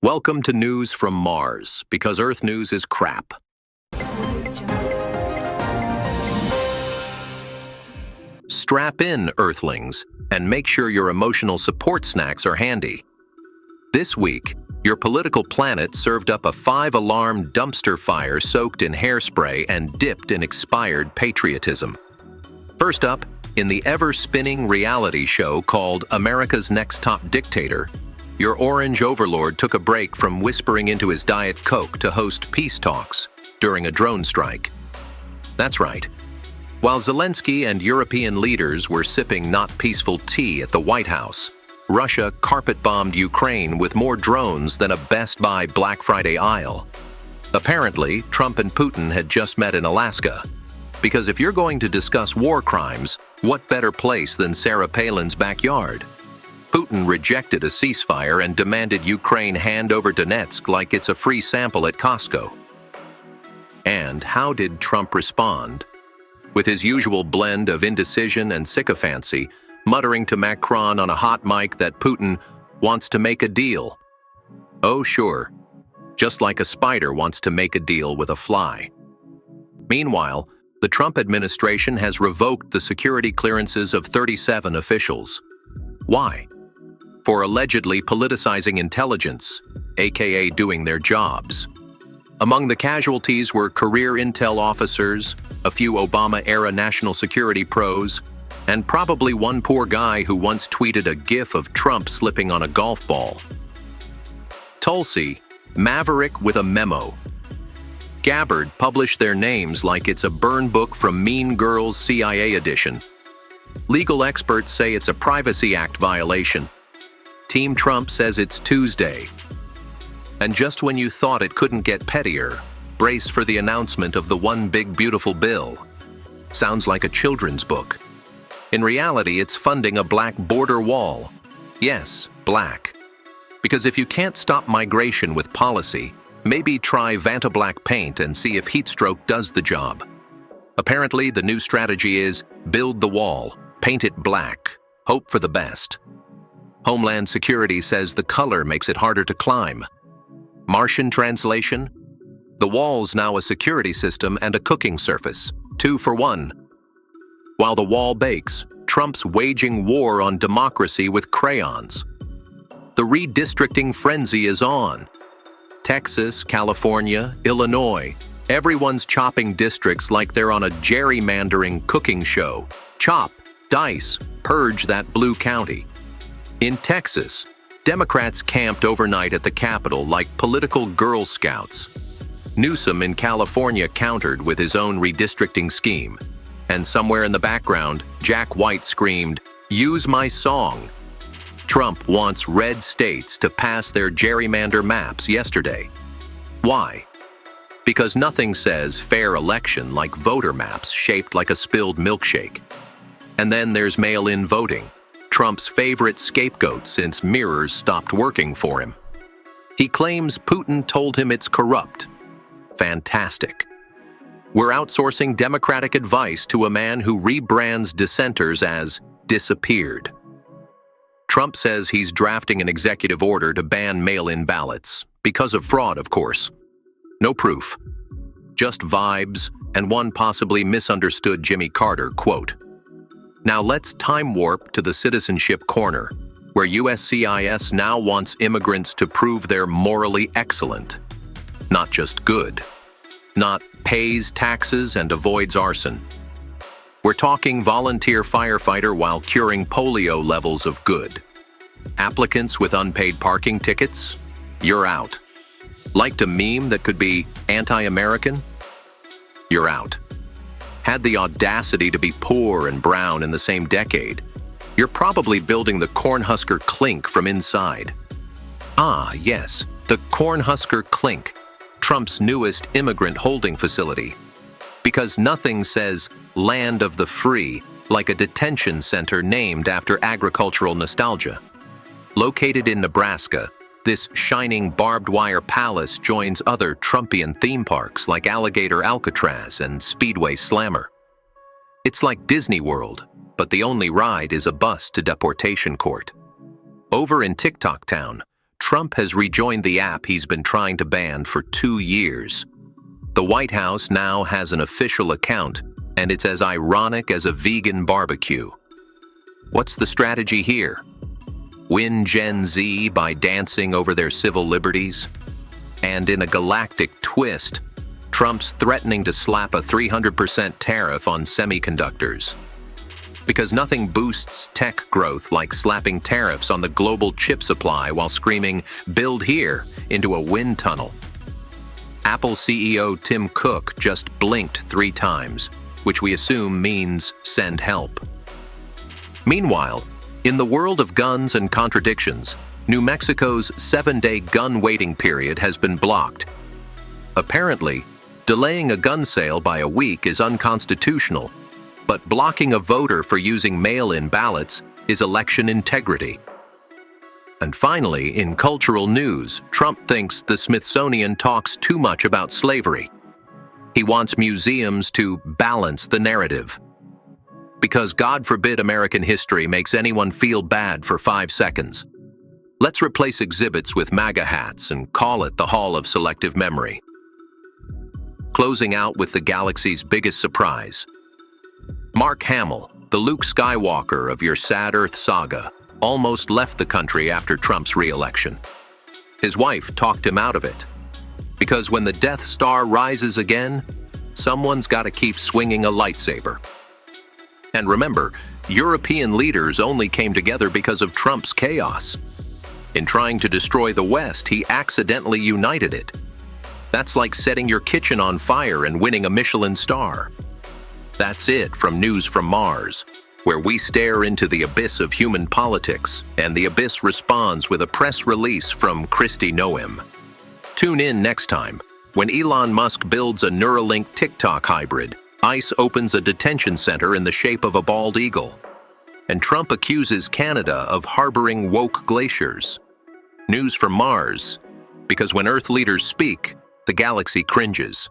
Welcome to News from Mars, because Earth news is crap. Strap in, Earthlings, and make sure your emotional support snacks are handy. This week, your political planet served up a 5-alarm dumpster fire soaked in hairspray and dipped in expired patriotism. First up, in the ever-spinning reality show called America's Next Top Dictator, your orange overlord took a break from whispering into his Diet Coke to host peace talks during a drone strike. That's right. While Zelensky and European leaders were sipping not peaceful tea at the White House, Russia carpet-bombed Ukraine with more drones than a Best Buy Black Friday aisle. Apparently, Trump and Putin had just met in Alaska. Because if you're going to discuss war crimes, what better place than Sarah Palin's backyard? Putin rejected a ceasefire and demanded Ukraine hand over Donetsk like it's a free sample at Costco. And how did Trump respond? With his usual blend of indecision and sycophancy, muttering to Macron on a hot mic that Putin wants to make a deal. Oh, sure. Just like a spider wants to make a deal with a fly. Meanwhile, the Trump administration has revoked the security clearances of 37 officials. Why? For allegedly politicizing intelligence, aka doing their jobs. Among the casualties were career intel officers, a few Obama-era national security pros, and probably one poor guy who once tweeted a gif of Trump slipping on a golf ball. Tulsi, maverick with a memo. Gabbard published their names like it's a burn book from Mean Girls CIA edition. Legal experts say it's a Privacy Act violation. Team Trump says it's Tuesday. And just when you thought it couldn't get pettier, brace for the announcement of the One Big Beautiful Bill. Sounds like a children's book. In reality, it's funding a black border wall. Yes, black. Because if you can't stop migration with policy, maybe try Vantablack paint and see if heatstroke does the job. Apparently, the new strategy is build the wall, paint it black, hope for the best. Homeland Security says the color makes it harder to climb. Martian translation? The wall's now a security system and a cooking surface, 2 for 1. While the wall bakes, Trump's waging war on democracy with crayons. The redistricting frenzy is on. Texas, California, Illinois, everyone's chopping districts like they're on a gerrymandering cooking show. Chop, dice, purge that blue county. In Texas, Democrats camped overnight at the Capitol like political Girl Scouts. Newsom in California countered with his own redistricting scheme. And somewhere in the background, Jack White screamed, "Use my song." Trump wants red states to pass their gerrymander maps yesterday. Why? Because nothing says fair election like voter maps shaped like a spilled milkshake. And then there's mail-in voting, Trump's favorite scapegoat since mirrors stopped working for him. He claims Putin told him it's corrupt. Fantastic. We're outsourcing Democratic advice to a man who rebrands dissenters as disappeared. Trump says he's drafting an executive order to ban mail-in ballots, because of fraud, of course. No proof. Just vibes and one possibly misunderstood Jimmy Carter quote. Now let's time warp to the citizenship corner, where USCIS now wants immigrants to prove they're morally excellent. Not just good. Not pays taxes and avoids arson. We're talking volunteer firefighter while curing polio levels of good. Applicants with unpaid parking tickets? You're out. Liked a meme that could be anti-American? You're out. Had the audacity to be poor and brown in the same decade? You're probably building the Cornhusker Clink from inside. Ah, yes, the Cornhusker Clink, Trump's newest immigrant holding facility. Because nothing says land of the free like a detention center named after agricultural nostalgia. Located in Nebraska, this shining barbed wire palace joins other Trumpian theme parks like Alligator Alcatraz and Speedway Slammer. It's like Disney World, but the only ride is a bus to deportation court. Over in TikTok Town, Trump has rejoined the app he's been trying to ban for 2 years. The White House now has an official account, and it's as ironic as a vegan barbecue. What's the strategy here? Win Gen Z by dancing over their civil liberties? And in a galactic twist, Trump's threatening to slap a 300% tariff on semiconductors. Because nothing boosts tech growth like slapping tariffs on the global chip supply while screaming, "Build here," into a wind tunnel. Apple CEO Tim Cook just blinked 3 times, which we assume means send help. Meanwhile, in the world of guns and contradictions, New Mexico's 7-day gun waiting period has been blocked. Apparently, delaying a gun sale by a week is unconstitutional, but blocking a voter for using mail-in ballots is election integrity. And finally, in cultural news, Trump thinks the Smithsonian talks too much about slavery. He wants museums to balance the narrative. Because God forbid American history makes anyone feel bad for 5 seconds. Let's replace exhibits with MAGA hats and call it the Hall of Selective Memory. Closing out with the galaxy's biggest surprise. Mark Hamill, the Luke Skywalker of your sad Earth saga, almost left the country after Trump's re-election. His wife talked him out of it. Because when the Death Star rises again, someone's got to keep swinging a lightsaber. And remember, European leaders only came together because of Trump's chaos. In trying to destroy the West, he accidentally united it. That's like setting your kitchen on fire and winning a Michelin star. That's it from News from Mars, where we stare into the abyss of human politics, and the abyss responds with a press release from Kristi Noem. Tune in next time, when Elon Musk builds a Neuralink TikTok hybrid, ICE opens a detention center in the shape of a bald eagle, and Trump accuses Canada of harboring woke glaciers. News from Mars, because when Earth leaders speak, the galaxy cringes.